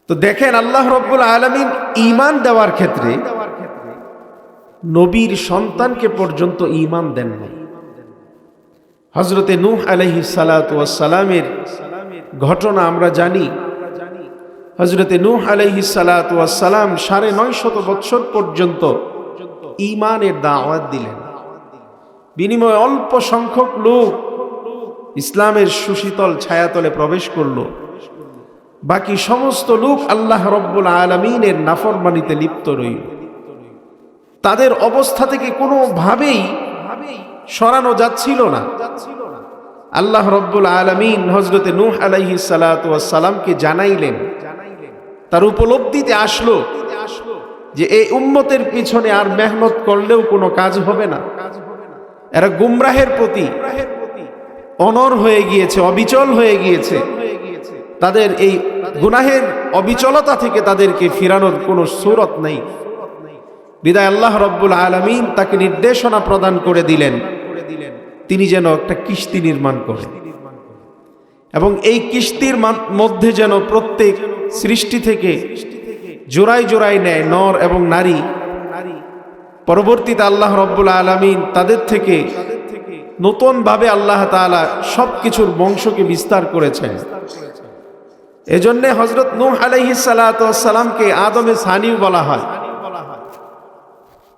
তো দেখেন আল্লাহ রাব্বুল আলামিন ঈমান দেওয়ার ক্ষেত্রে নবীর সন্তানকে পর্যন্ত ঈমান দেন নাই। হযরতে নূহ আলাইহিস সালাতু ওয়াস সালামের ঘটনা আমরা জানি। হযরতে নূহ আলাইহিস সালাতু ওয়াস সালাম ৯৫০ বছর পর্যন্ত ঈমানের দাওয়াত দিলেন। বিনিময়ে অল্প সংখ্যক লোক ইসলামের সুশীতল ছায়াতলে প্রবেশ করলো। বাকি সমস্ত লোক আল্লাহ রাব্বুল আলামিনের নাফরমানিতে লিপ্ত রইল। তাদের অবস্থা থেকে কোনোভাবেই সরানো যাচ্ছিল না। আল্লাহ রাব্বুল আলামিন হযরতে নূহ আলাইহিস সালাতু ওয়াস সালামকে জানাইলেন, তার উপলব্ধিতে আসলো যে এই উম্মতের পিছনে আর মেহনত করলেও কোনো কাজ হবে না। এরা গুমরাহের প্রতি অনড় হয়ে গিয়েছে, অবিচল হয়ে গিয়েছে। তাদের এই গুনাহের অবিচলতা থেকে তাদেরকে ফিরানোর কোনো সূরত নেই। বিদায় আল্লাহ রাব্বুল আলামিন তাকে নির্দেশনা প্রদান করে দিলেন তিনি যেন একটা কিস্তি নির্মাণ করেন, এবং এই কিস্তির মধ্যে যেন প্রত্যেক সৃষ্টি থেকে জোড়ায় জোড়ায় নেয় নর এবং নারী। পরবর্তীতে আল্লাহ রাব্বুল আলামিন তাদের থেকে নতুনভাবে আল্লাহ তাআলা সবকিছুর বংশকে বিস্তার করেছেন। এজন্য হযরত নূহ আলাইহিস সালাতু ওয়াস সালামকে আদমে সানিও বলা হয়।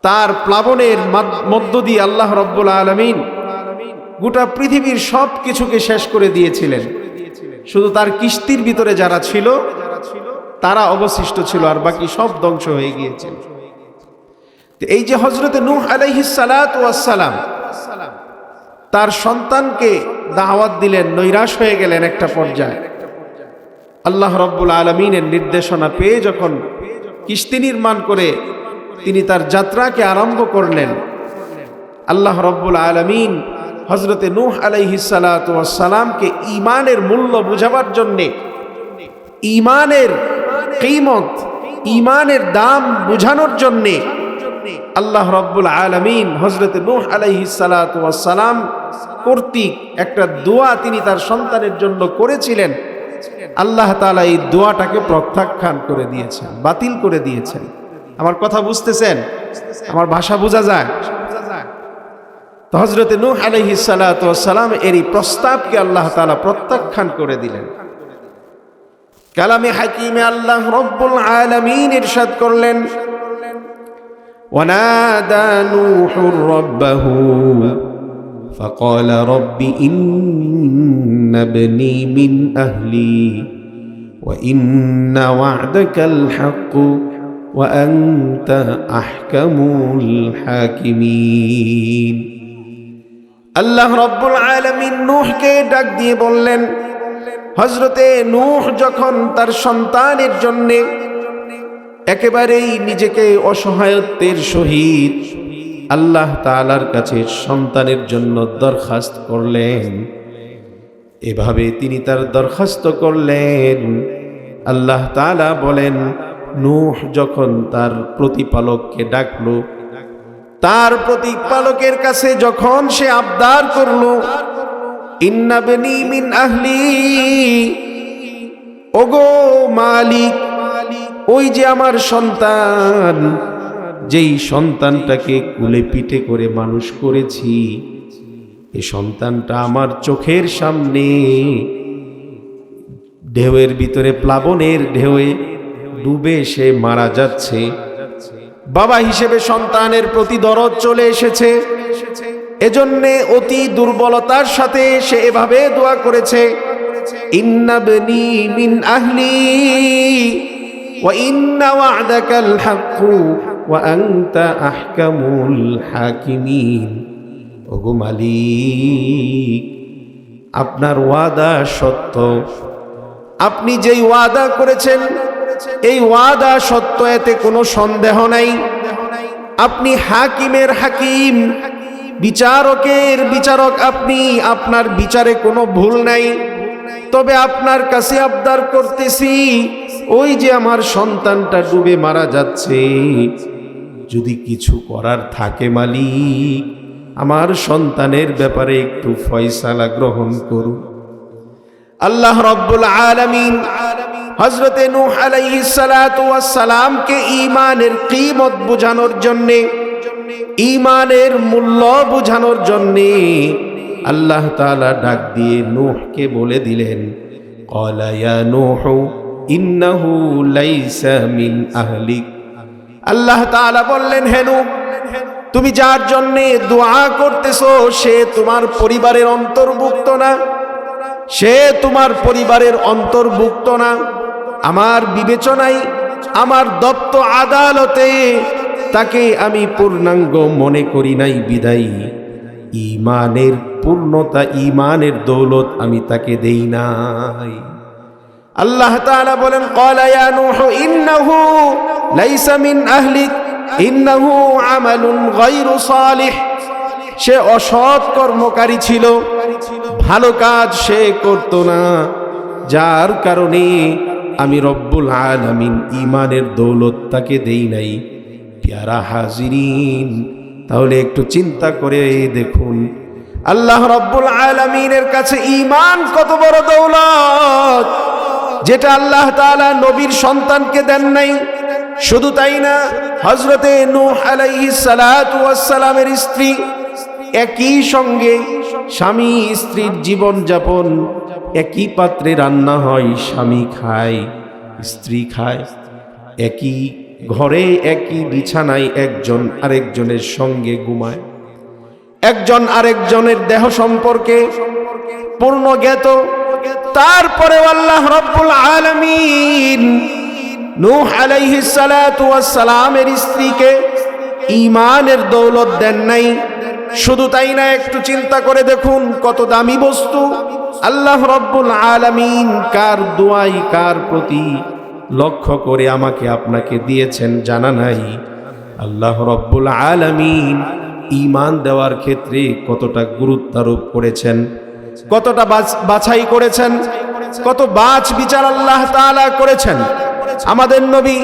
তার প্লাবনের মধ্য দিয়ে আল্লাহ রাব্বুল আলামিন গোটা পৃথিবীর সব কিছুকে শেষ করে দিয়েছিলেন। শুধু তার কিস্তির ভিতরে যারা ছিল তারা অবশিষ্ট ছিল, আর বাকি সব ধ্বংস হয়ে গিয়েছিল। এই যে হযরতে নূহ আলাইহিস সালাতু ওয়াস সালাম তার সন্তানকে দাওয়াত দিলেন, নৈরাশ হয়ে গেলেন একটা পর্যায়ে। আল্লাহ রাব্বুল আলামিনের নির্দেশনা পেয়ে যখন কিস্তি নির্মাণ করে তিনি তার যাত্রাকে আরম্ভ করলেন, আল্লাহ রাব্বুল আলামিন হযরতে নূহ আলাইহিস সালাতু ওয়াস সালামকে ঈমানের মূল্য বুঝাবার জন্যে, ঈমানের কিমত, ঈমানের দাম বুঝানোর জন্যে আল্লাহ রাব্বুল আলামিন হযরতে নূহ আলাইহিস সালাতু ওয়াস সালাম কর্তৃক একটা দোয়া তিনি তার সন্তানের জন্য করেছিলেন। আল্লাহ তাআলা এই দোয়াটাকে প্রত্যাখ্যান করে দিয়েছেন, বাতিল করে দিয়েছেন। আমার কথা বুঝতেছেন? আমার ভাষা বোঝা যায়? তো হযরতে নূহ আলাইহিস সালাতু ওয়াস সালাম এরই প্রস্তাবকে আল্লাহ তাআলা প্রত্যাখ্যান করে দিলেন। কালামে হাকিমে আল্লাহ রাব্বুল আলামিন ইরশাদ করলেন, ওয়ানাদা নূহুর রাব্বাহু فقال رب إن ابني من أهلي وإن وعدك الحق وأنت أحكم الحاكمين। আল্লাহ রাব্বুল আলামিন নূহকে ডাক দিয়ে বললেন, হযরতে নূহ যখন তার সন্তানের জন্য একেবারেই নিজেকে অসহায়ত্বের সহিত আল্লাহ তাআলার কাছে সন্তানের জন্য দরখাস্ত করলেন, এভাবে তিনি তার দরখাস্ত করলেন। আল্লাহ তাআলা বলেন, নূহ যখন তার প্রতিপালককে ডাকলো, তার প্রতিপালকের কাছে যখন সে আবদার করলো, ইন্না বনি মিন আহলি, ওগো মালিক, ওই যে আমার সন্তান, যেই সন্তানটাকে কুলে পিঠে করে মানুষ করেছি, এই সন্তানটা আমার চোখের সামনে ঢেউয়ের ভিতরে, প্লাবনের ঢেউয়ে ডুবে সে মারা যাচ্ছে। বাবা হিসেবে সন্তানের প্রতি দরদ চলে এসেছে, এজন্যে অতি দুর্বলতার সাথে সে এভাবে দোয়া করেছে, ইন্না বনি মিন আহলি ওয়া ইন্না ওয়া'দাকাল হাক্কু ওয়া আনতা আহকামুল হাকিমিন। ওগো মালিক, আপনার ওয়াদা সত্য, আপনি যেই ওয়াদা করেছেন এই ওয়াদা সত্য, এতে কোনো সন্দেহ নাই। আপনি হাকিমের হাকিম, বিচারকের বিচারক আপনি, আপনার বিচারে কোনো ভুল নাই। তবে আপনার কাছে আবদার করতেছি, ওই যে আমার সন্তানটা ডুবে মারা যাচ্ছে, যদি কিছু করার থাকে মালিক, আমার সন্তানের ব্যাপারে একটু ফয়সালা গ্রহণ করুন। আল্লাহ রাব্বুল আলামিন হযরতে নূহ আলাইহিস সালাতু ওয়াস সালামকে ঈমানের কিমত বোঝানোর জন্যে, ঈমানের মূল্য বোঝানোর জন্যে আল্লাহ তাআলা ডাক দিয়ে নূহকে বলে দিলেন, ক্বালা ইয়া নূহ ইন্নাহু লাইসা মিন আহলিক। আল্লাহ তাআলা বললেন, হে নূহ, তুমি যার জন্যে দোয়া করতেছো সে তোমার পরিবারের অন্তর্ভুক্ত না, সে তোমার পরিবারের অন্তর্ভুক্ত না। আমার বিবেচনায়, আমার দপ্ত আদালতে তাকে আমি পূর্ণাঙ্গ মনে করি নাই বিদায়ী ঈমানের পূর্ণতা, ঈমানের দৌলত আমি তাকে দেই নাই। আল্লাহ তাআলা বলেন, ক্বালা ইয়া নূহ ইন্নাহু লাইসা মিন আহলিক ইন্নাহু আমালুন গায়রু সালিহ। সে অসৎ কর্মকারী ছিল, ভালো কাজ সে করত না, যার কারণে আমি রব্বুল আলামিন ঈমানের দৌলত তাকে দেই নাই। প্যারা হাজিরিন, তাহলে একটু চিন্তা করে দেখুন আল্লাহ রব্বুল আলামিনের কাছে ঈমান কত বড় দৌলত, যেটা আল্লাহ তাআলা নবীর সন্তানকে দেন নাই। শুধু তাই না, হযরতে নূহ আলাইহিস সালাতু ওয়াস সালামের স্ত্রী, একই সঙ্গে স্বামী স্ত্রীর জীবন যাপন, একই পাত্রে রান্না হয়, স্বামী খায় স্ত্রী খায়, একই ঘরে একই বিছানায় একজন আরেকজনের সঙ্গে ঘুমায়, একজন আরেকজনের দেহ সম্পর্কে পূর্ণ জ্ঞাত। তারপরে আল্লাহ রব্বুল আলামিন নূহ আলাইহিস সালাতু ওয়াস সালামের স্ত্রীকে ঈমানের দৌলত দেন নাই। শুধু তাই না, একটু চিন্তা করে দেখুন কত দামি বস্তু আল্লাহ রব্বুল আলামিন কার দোয়াই, কার প্রতি লক্ষ্য করে আমাকে আপনাকে দিয়েছেন জানা নাই। আল্লাহ রব্বুল আলামিন ঈমান দেওয়ার ক্ষেত্রে কতটা গুরুত্ব আরোপ করেছেন, কতটা বাছাই করেছেন, কত বাছ বিচার আল্লাহ তাআলা করেছেন। আমাদের নবী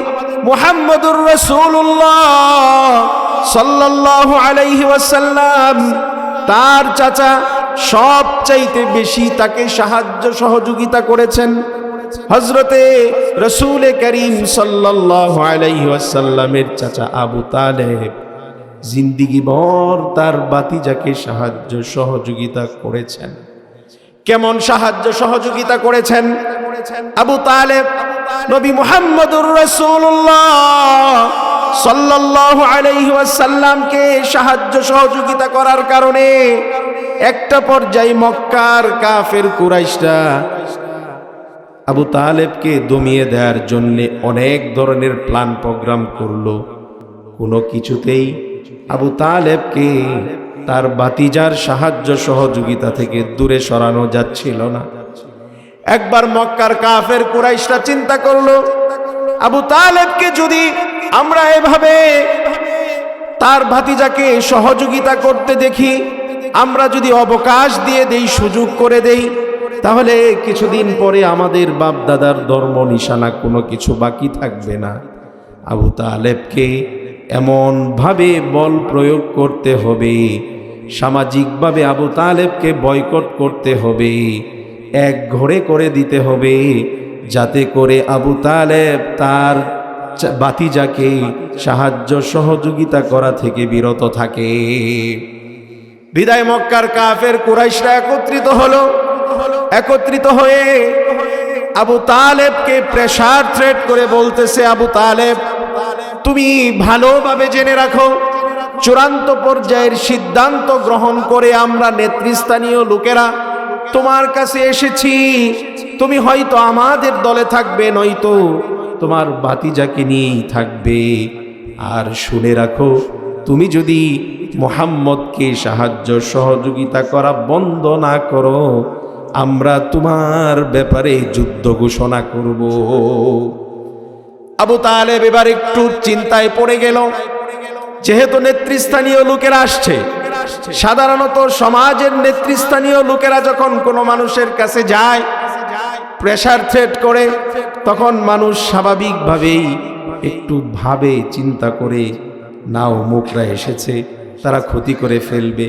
মুহাম্মদুর রাসূলুল্লাহ সাল্লাল্লাহু আলাইহি ওয়াসাল্লাম, তার চাচা সবচাইতে বেশি তাকে সাহায্য সহযোগিতা করেছেন। হযরতে রাসূল করিম সাল্লাল্লাহু আলাইহি ওয়াসাল্লামের চাচা আবু তালেব জিন্দেগি ভর তার ভাতিজাকে সাহায্য সহযোগিতা করেছেন। কেমন সাহায্য সহযোগিতা করেছেন? আবু তালেব নবী মুহাম্মদুর রাসূলুল্লাহ সাল্লাল্লাহু আলাইহি ওয়াসাল্লামকে সাহায্য সহযোগিতা করার কারণে একটা পর্যায়ে মক্কার কাফের কুরাইশরা আবু তালেবকে দমিয়ে দেওয়ার জন্য অনেক ধরনের প্ল্যান প্রোগ্রাম করলো। কোনো কিছুতেই আবু তালেবকে তার ভাতিজার সাহায্য সহযোগিতা থেকে দূরে সরানো যাচ্ছিল না। একবার মক্কার কাফের কুরাইশরা চিন্তা করলো, আবু তালেবকে যদি আমরা এভাবে তার ভাতিজাকে সহযোগিতা করতে দেখি, আমরা যদি অবকাশ দিয়ে দেই, সুযোগ করে দেই, তাহলে কিছুদিন পরে আমাদের বাপ দাদার ধর্ম নিশানা কোনো কিছু বাকি থাকবে না। আবু তালেবকে এমন ভাবে বল প্রয়োগ করতে হবে, সামাজিকভাবে আবু তালেবকে বয়কট করতে হবে, এক ঘরে করে দিতে হবে, যাতে করে আবু তালেব তার ভাতিজাকে সাহায্য সহযোগিতা করা থেকে বিরত থাকে। বিদায় মক্কার কাফের কুরাইশরা একত্রিত হয়ে আবু তালেবকে প্রেসার থ্রেট করে বলতেছে, আবু তালেব, তুমি ভালোভাবে জেনে রাখো, চূড়ান্ত পর্যায়ের সিদ্ধান্ত গ্রহণ করে আমরা নেতৃস্থানীয় লোকেরা তোমার কাছে এসেছি। তুমি হয়তো আমাদের দলে থাকবে, নয়তো তোমার ভাতিজাকে নিয়েই থাকবে। আর শুনে রাখো, তুমি যদি মুহাম্মদকে সাহায্য সহযোগিতা করা বন্ধ না করো, আমরা তোমার ব্যাপারে যুদ্ধ ঘোষণা করব। আবু তালেব এবার একটু চিন্তায় পড়ে গেল, যেহেতু নেতৃস্থানীয় লোকেরা আসছে। সাধারণত সমাজের নেতৃস্থানীয় লোকেরা যখন কোনো মানুষের কাছে যায় প্রেসার থ্রেট করে, তখন মানুষ স্বাভাবিকভাবেই একটু ভাবে, চিন্তা করে, নাও মুখরা এসেছে, তারা ক্ষতি করে ফেলবে।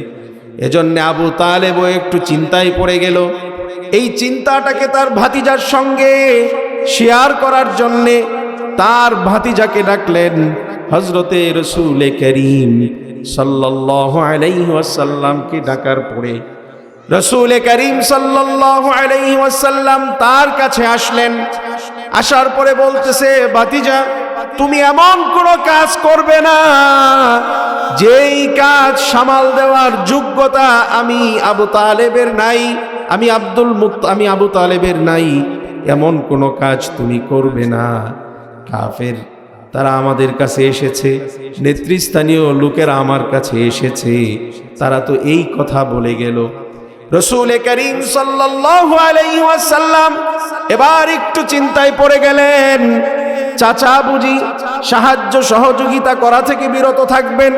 এজন্য আবু তালেবও একটু চিন্তায় পড়ে গেল। এই চিন্তাটাকে তার ভাতিজার সঙ্গে শেয়ার করার জন্যে তার ভাতিজাকে ডাকলেন। হযরতে রাসূল করিম সাল্লাল্লাহু আলাইহি ওয়াসাল্লামকে ডাকার পরে রাসূল করিম সাল্লাল্লাহু আলাইহি ওয়াসাল্লাম তার কাছে আসলেন। আসার পরে বলতেছে, ভাতিজা তুমি এমন কোনো কাজ করবে না যেই কাজ সামাল দেওয়ার যোগ্যতা আমি আবু তালেবের নাই, আমি আবু তালেবের নাই, এমন কোনো কাজ তুমি করবে না। কাফের তারা আমাদের কাছে এসেছে, নেতৃস্থানীয় লোকেরা আমার কাছে এসেছে, তারা তো এই কথা বলে গেল। রাসূল করিম সাল্লাল্লাহু আলাইহি ওয়াসাল্লাম এবার একটু চিন্তায় পড়ে গেলেন। চাচা বুঝি সাহায্য সহযোগিতা করা থেকে বিরত থাকবেন?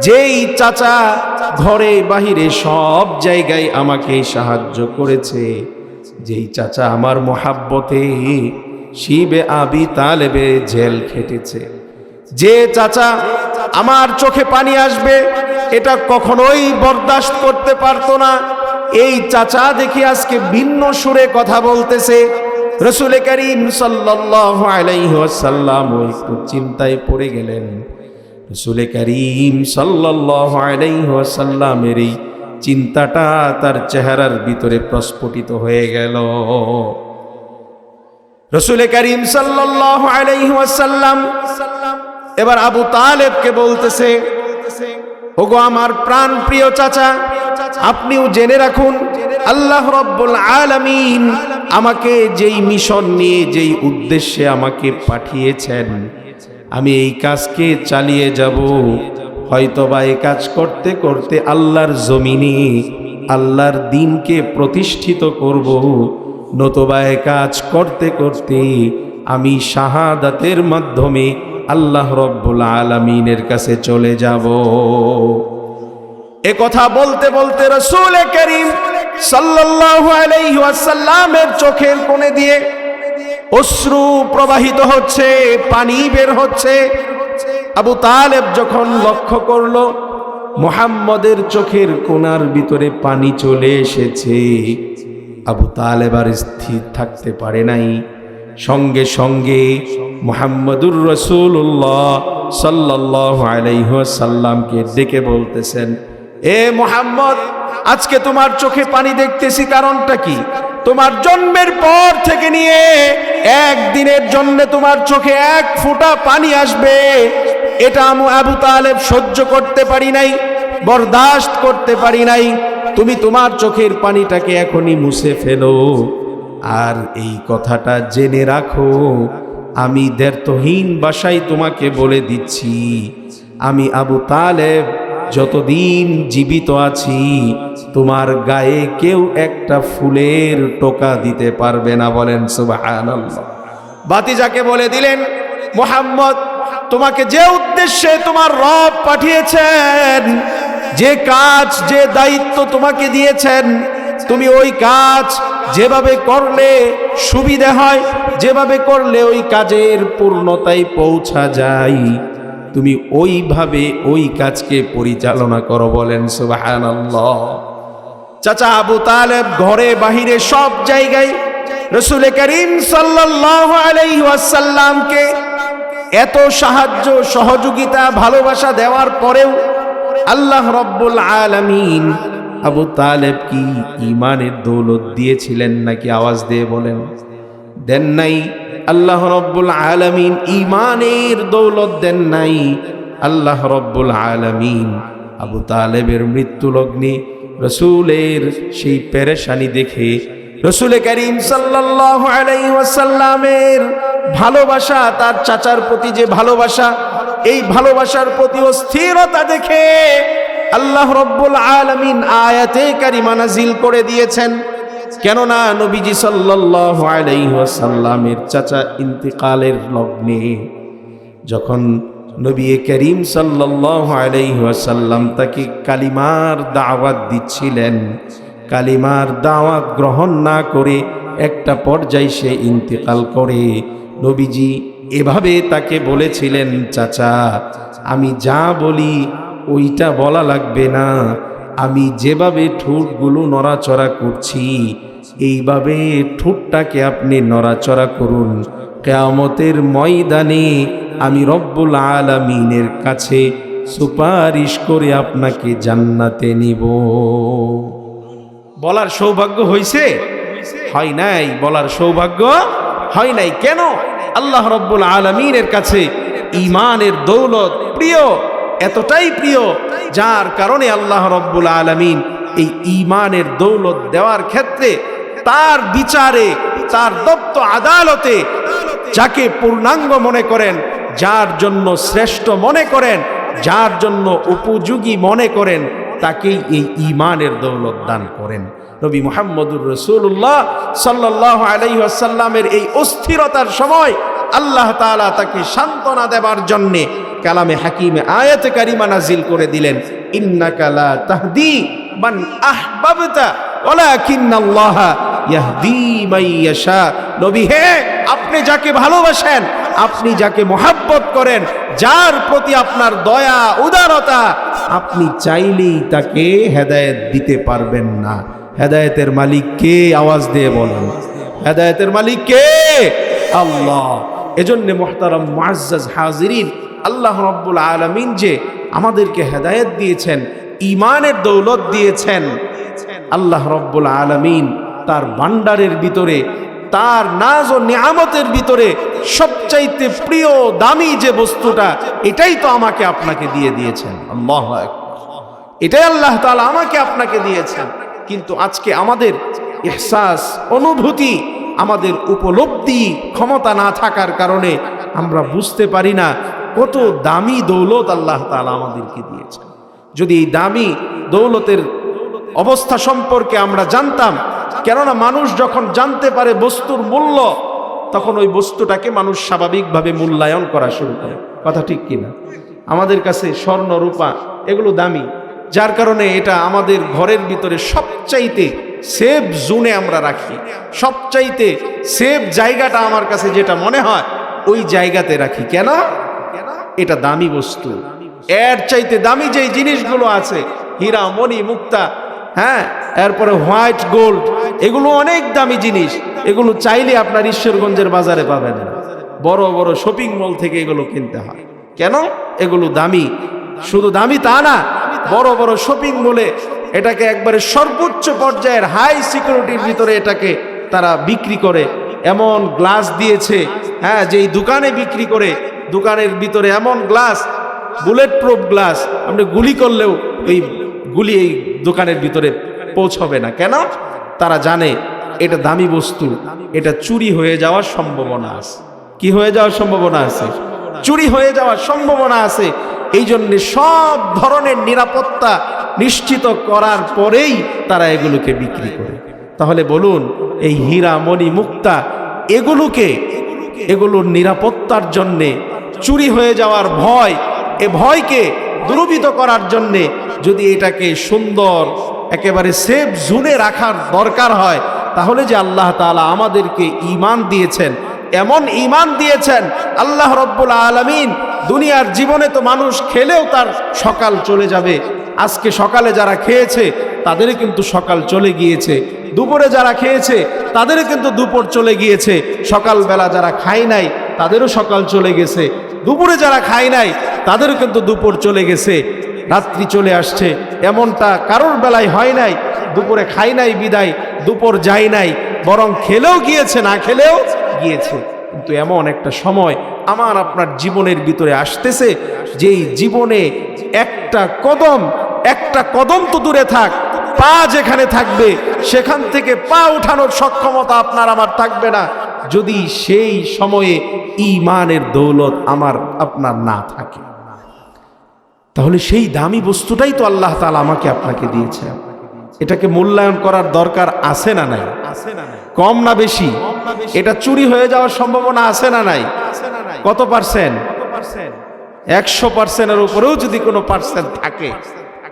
যেই চাচা ঘরে বাহিরে সব জায়গায় আমাকে সাহায্য করেছে, যেই চাচা আমার মোহাব্বতে শিবে আবি তালেবে জেল খেটেছে, যে চাচা আমার চোখে পানি আসবে এটা কখনোই বরদাস্ত করতে পারতো না, এই চাচা দেখি আজকে ভিন্ন সুরে কথা বলতেছে। রাসূল করিম সাল্লাল্লাহু আলাইহি ওয়াসাল্লাম একটু চিন্তায় পড়ে গেলেন। রাসূল করিম সাল্লাল্লাহু আলাইহি ওয়াসাল্লামের এই চিন্তাটা তার চেহারার ভিতরে প্রস্ফুটিত হয়ে গেল। রাসূল করিম সাল্লাল্লাহু আলাইহি ওয়াসাল্লাম এবার আবু তালেবকে বলতেছে, ওগো আমার প্রাণ প্রিয় চাচা, আপনিও জেনে রাখুন আল্লাহ রাব্বুল আলামিন আমাকে যেই মিশন নিয়ে যেই উদ্দেশ্যে আমাকে পাঠিয়েছেন, আমি এই কাজকে চালিয়ে যাব। হয়তোবা এই কাজ করতে করতে আল্লাহর জমিনে আল্লাহর দ্বীনকে প্রতিষ্ঠিত করব, নতুবা এই কাজ করতে করতে আমি শাহাদাতের মাধ্যমে আল্লাহ রাব্বুল আলামিনের কাছে চলে যাব। এ কথা বলতে বলতে রাসূল করিম সাল্লাল্লাহু আলাইহি ওয়াসাল্লামের চোখের কোণে দিয়ে অশ্রু প্রবাহিত হচ্ছে, পানি বের হচ্ছে। আবু তালেব যখন লক্ষ্য করলো মুহাম্মদের চোখের কোণার ভিতরে পানি চলে এসেছে, আবু তালেব আর স্থির থাকতে পারে নাই। সঙ্গে সঙ্গে মুহাম্মদুর রাসূলুল্লাহ সাল্লাল্লাহু আলাইহি ওয়াসাল্লামকে ডেকে বলতেছেন, এ মুহাম্মদ, আজকে তোমার চোখে পানি দেখতেছি, কারণটা কি? তোমার জন্মের পর থেকে নিয়ে একদিনের জন্য তোমার চোখে এক ফোঁটা পানি আসবে, এটা আমি আবু তালেব সহ্য করতে পারি নাই, বরদাস্ত করতে পারি নাই। তুমি তোমার চোখের পানিটাকে এখনই মুছে ফেলো। আর এই কথাটা জেনে রাখো, আমি দ্ব্যর্থহীন ভাষায় তোমাকে বলে দিচ্ছি, আমি আবু তালেব যতদিন জীবিত আছি তোমার গায়ে কেউ একটা ফুলের টোকা দিতে পারবে না। বলেন সুবহানাল্লাহ। ভাতিজাকে বলে দিলেন, মুহাম্মদ, তোমাকে যে উদ্দেশ্যে তোমার রব পাঠিয়েছেন, যে কাজ যে দায়িত্ব তোমাকে দিয়েছেন, তুমি ওই কাজ যেভাবে করলে সুবিধা হয়, যেভাবে করলে ওই কাজের পূর্ণতায় পৌঁছা যায়, তুমি ওইভাবে ওই কাজকে পরিচালনা করো। বলেন সুবহানাল্লাহ। চাচা আবু তালেব ঘরে বাহিরে সব জায়গায় রাসূল করিম সাল্লাল্লাহু আলাইহি ওয়াসাল্লামকে এত সাহায্য সহযোগিতা ভালোবাসা দেওয়ার পরেও আল্লাহ রাব্বুল আলামিন আবু তালেব কি ঈমানের দৌলত দিয়েছিলেন নাকি? আওয়াজ দিয়ে বলেন। দেন নাই। আল্লাহ রাব্বুল আলামিন ঈমানের দৌলত দেন নাই। আল্লাহ রাব্বুল আলামিন আবু তালেবের মৃত্যু লগ্নে রাসূলের সেই পেরেশানি দেখে রাসূল করিম সাল্লাল্লাহু আলাইহি ওয়াসাল্লামের ভালোবাসা, তার চাচার প্রতি যে ভালোবাসা, এই ভালোবাসার প্রতি স্থিরতা দেখে আল্লাহ রাব্বুল আলামিন আয়াতে কারিমা নাযিল করে দিয়েছেন। কেননা নবীজি সাল্লাল্লাহু আলাইহি ওয়াসাল্লামের চাচা ইন্তিকালের লগ্নে যখন নবী করিম সাল্লাল্লাহু আলাইহি ওয়াসাল্লাম তাকে কালিমার দাওয়াত দিচ্ছিলেন, কালিমার দাওয়াত গ্রহণ না করে একটা পর্যায়ে সে ইন্তিকাল করে। নবীজি এভাবে তাকে বলেছিলেন, চাচা, আমি যা বলি ওইটা বলা লাগবে না, আমি যেভাবে ঠোঁটগুলো নড়াচড়া করছি এইভাবে ঠোঁটটাকে আপনি নড়াচড়া করুন। কিয়ামতের ময়দানে আমি রব্বুল আলামিনের কাছে সুপারিশ করে আপনাকে জান্নাতে নিব। বলার সৌভাগ্য হয়েছে? হয় নাই। বলার সৌভাগ্য হয় নাই। কেন? আল্লাহ রব্বুল আলামিনের কাছে ঈমানের দৌলত প্রিয়, এতটাই প্রিয়, যার কারণে আল্লাহ রব্বুল আলামিন এই ঈমানের দৌলত দেওয়ার ক্ষেত্রে তার বিচারে, তার দপ্ত আদালতে যাকে পূর্ণাঙ্গ মনে করেন, যার জন্য শ্রেষ্ঠ মনে করেন, যার জন্য উপযোগী মনে করেন, তাকেই এই ঈমানের দৌলত দান করেন। নবী মুহাম্মদুর রাসূলুল্লাহ সাল্লাল্লাহু আলাইহি ওয়াসাল্লামের এই অস্থিরতার সময় আল্লাহ তাআলা তাকে সান্ত্বনা দেবার জন্য কালামে হাকিমে আয়াতে কারিমা নাজিল করে দিলেন, ইন্নাকা লা তাহদি মান আহবাবতা ওয়ালাকিন্নাল্লাহা ইয়াহদি মান ইয়াশা। নবী হে, আপনি যাকে ভালোবাসেন, আপনি যাকে মহাব্বত করেন, যার প্রতি আপনার দয়া উদারতা, আপনি চাইলেই তাকে হেদায়েত দিতে পারবেন না। হেদায়েতের মালিক কে? আওয়াজ দিয়ে বলেন, হেদায়েতের মালিক কে? আল্লাহ। এজন্য মুহতারাম মুআজ্জাজ হাজিরিন, আল্লাহ রাব্বুল আলামিন যে আমাদেরকে হেদায়েত দিয়েছেন, ঈমানের দৌলত দিয়েছেন, আল্লাহ রাব্বুল আলামিন তার ভান্ডারের ভিতরে, তার নাজ ও নিয়ামতের ভিতরে সবচাইতে প্রিয় দামি যে বস্তুটা, এটাই তো আমাকে আপনাকে দিয়ে দিয়েছেন। আল্লাহু আকবার। এটাই আল্লাহ তাআলা আমাকে আপনাকে দিয়েছেন। কিন্তু আজকে আমাদের ইহসাস, অনুভূতি, আমাদের উপলব্ধি ক্ষমতা না থাকার কারণে আমরা বুঝতে পারি না কত দামি দৌলত আল্লাহ তাআলা আমাদেরকে দিয়েছেন। যদি এই দামি দৌলতের অবস্থা সম্পর্কে আমরা জানতাম, কেননা মানুষ যখন জানতে পারে বস্তুর মূল্য, তখন ওই বস্তুটাকে মানুষ স্বাভাবিকভাবে মূল্যায়ন করা শুরু করে। কথা ঠিক কিনা? আমাদের কাছে স্বর্ণ রূপা এগুলো দামি, যার কারণে এটা আমাদের ঘরের ভিতরে সবচাইতে সেফ জোনে আমরা রাখি। সবচাইতে সেফ জায়গাটা আমার কাছে যেটা মনে হয়, ওই জায়গাতে রাখি। কেন? এটা দামি বস্তু। এর চাইতে দামি যেই জিনিসগুলো আছে, হীরা, মণি, মুক্তা, হ্যাঁ, এরপরে হোয়াইট গোল্ড, এগুলো অনেক দামি জিনিস। এগুলো চাইলে আপনার ঈশ্বরগঞ্জের বাজারে পাবেন না, বড় বড় শপিং মল থেকে এগুলো কিনতে হয়। কেন? এগুলো দামি। শুধু দামি তা না, বড় বড় শপিং মলে এটাকে একবারে সর্বোচ্চ পর্যায়ের হাই সিকিউরিটির ভিতরে এটাকে তারা বিক্রি করে। এমন গ্লাস দিয়েছে, হ্যাঁ, যেই দোকানে বিক্রি করে, দোকানের ভিতরে এমন গ্লাস, বুলেট প্রুফ গ্লাস, আপনি গুলি করলেও এই গুলি এই দোকানের ভিতরে পৌঁছবে না। কেন? তারা জানে এটা দামি বস্তু, এটা চুরি হয়ে যাওয়ার সম্ভাবনা আছে। কি হয়ে যাওয়ার সম্ভাবনা আছে? চুরি হয়ে যাওয়ার সম্ভাবনা আছে। এই জন্য সব ধরনের নিরাপত্তা নিশ্চিত করার পরেই তারা এগুলোকে বিক্রি করে। তাহলে বলুন, এই হীরা, মণি, মুক্তা, এগুলোর নিরাপত্তার জন্যে, চুরি হয়ে যাওয়ার ভয়, এ ভয়কে দূরীভূত করার জন্যে যদি এটাকে সুন্দর একেবারে সেফ জোনে রাখার দরকার হয়, তাহলে যে আল্লাহ তাআলা আমাদেরকে ঈমান দিয়েছেন, এমন ঈমান দিয়েছেন, আল্লাহ রব্বুল আলামিন দুনিয়ার জীবনে তো মানুষ খেলেও তার সকাল চলে যাবে। আজকে সকালে যারা খেয়েছে তাদের কিন্তু সকাল চলে গিয়েছে, দুপুরে যারা খেয়েছে তাদের কিন্তু দুপুর চলে গিয়েছে, সকালবেলা যারা খায় নাই তাদেরও সকাল চলে গেছে, দুপুরে যারা খায় নাই তাদেরও কিন্তু দুপুর চলে গেছে, রাত্রি চলে আসছে। এমনটা কারোর বেলায় হয় নাই, দুপুরে খাই নাই বিদায় দুপুর যায় নাই, বরং খেলেও গিয়েছে, না খেলেও গিয়েছে। কিন্তু এমন একটা সময় আমার আপনার জীবনের ভিতরে আসতেছে, যেই জীবনে একটা কদম তো দূরে থাক, পা যেখানে থাকবে সেখান থেকে পা উঠানোর সক্ষমতা আপনার আমার থাকবে না, যদি সেই সময়ে ঈমানের দৌলত আমার আপনার না থাকে। তাহলে সেই দামি বস্তুটাই তো আল্লাহ তাআলা আমাকে আপনাকে দিয়েছে। এটাকে মূল্যায়ন করার দরকার আছে না নাই? কম না বেশি? এটা চুরি হয়ে যাওয়ার সম্ভাবনা আছে না নাই? কত পার্সেন্ট? 100%-এর উপরেও যদি কোনো পার্সেন্ট থাকে,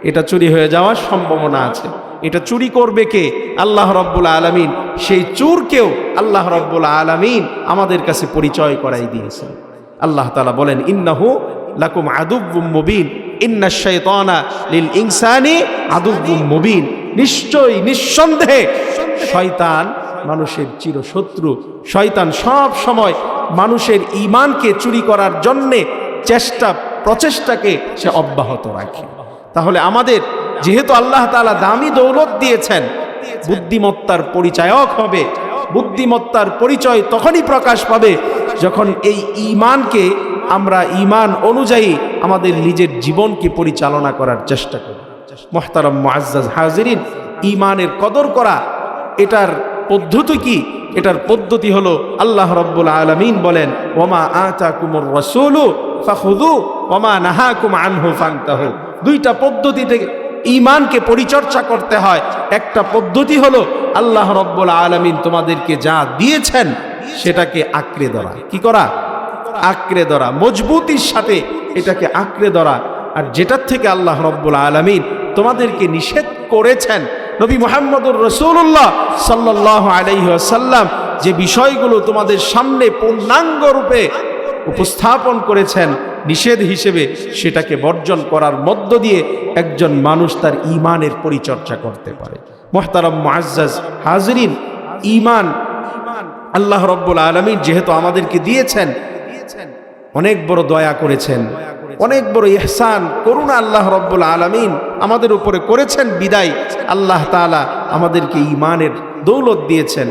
এটা চুরি হয়ে যাওয়ার সম্ভাবনা আছে। এটা চুরি করবে কে? আল্লাহ রাব্বুল আলামিন। সেই চোরকেও আল্লাহ রাব্বুল আলামিন আমাদের কাছে পরিচয় করাই দিয়েছেন। আল্লাহ তাআলা বলেন, ইন্নাহু লাকুম আদুউম মুবিন, ইন্নাশ শাইতানা লিল ইনসানি আদুউম মুবিন। নিশ্চয়ই, নিঃসন্দেহে শয়তান মানুষের চিরশত্রু। শয়তান সব সময় মানুষের ঈমানকে চুরি করার জন্যে প্রচেষ্টাকে সে অব্যাহত রাখে। তাহলে আমাদের যেহেতু আল্লাহ তাআলা দামি দৌলত দিয়েছেন, বুদ্ধিমত্তার পরিচায়ক হবে। বুদ্ধিমত্তার পরিচয় তখনই প্রকাশ পাবে যখন এই ঈমানকে আমরা ঈমান অনুযায়ী আমাদের নিজের জীবনকে পরিচালনা করার চেষ্টা করি। মুহতারাম মুআজ্জাজ হাজিরিন, ঈমানের কদর করা এটার পদ্ধতি কি? এটার পদ্ধতি হলো আল্লাহ রাব্বুল আলামিন বলেন, ওমা আতাকুমুর রাসূলু ফাখুযু ওমা নাহাকুম আনহু ফান্তাহু। দুইটা পদ্ধতিতে ঈমানকে পরিচর্যা করতে হয়। একটা পদ্ধতি হলো আল্লাহ রাব্বুল আলামিন তোমাদেরকে যা দিয়েছেন সেটাকে আঁকড়ে ধরা। কি করা? আঁকড়ে ধরা, মজবুতির সাথে এটাকে আঁকড়ে ধরা। আর যেটার থেকে আল্লাহ রাব্বুল আলামিন তোমাদেরকে নিষেধ করেছেন, নবী মুহাম্মদুর রাসূলুল্লাহ সাল্লাল্লাহু আলাইহি ওয়াসাল্লাম যে বিষয়গুলো তোমাদের সামনে পূর্ণাঙ্গ রূপে উপস্থাপন করেছেন নিষেধ হিসেবে, সেটাকে বর্জন করার মধ্য দিয়ে একজন মানুষ তার ঈমানের পরিচর্যা করতে পারে। মুহতারাম মুআজ্জাজ হাজিরিন, ঈমান আল্লাহ রাব্বুল আলামিন যেহেতু আমাদেরকে দিয়েছেন, অনেক বড় দয়া করেছেন, অনেক বড় ইহসান করুণা আল্লাহ রাব্বুল আলামিন আমাদের উপরে করেছেন। বিদায় আল্লাহ তাআলা আমাদেরকে ঈমানের দৌলত দিয়েছেন।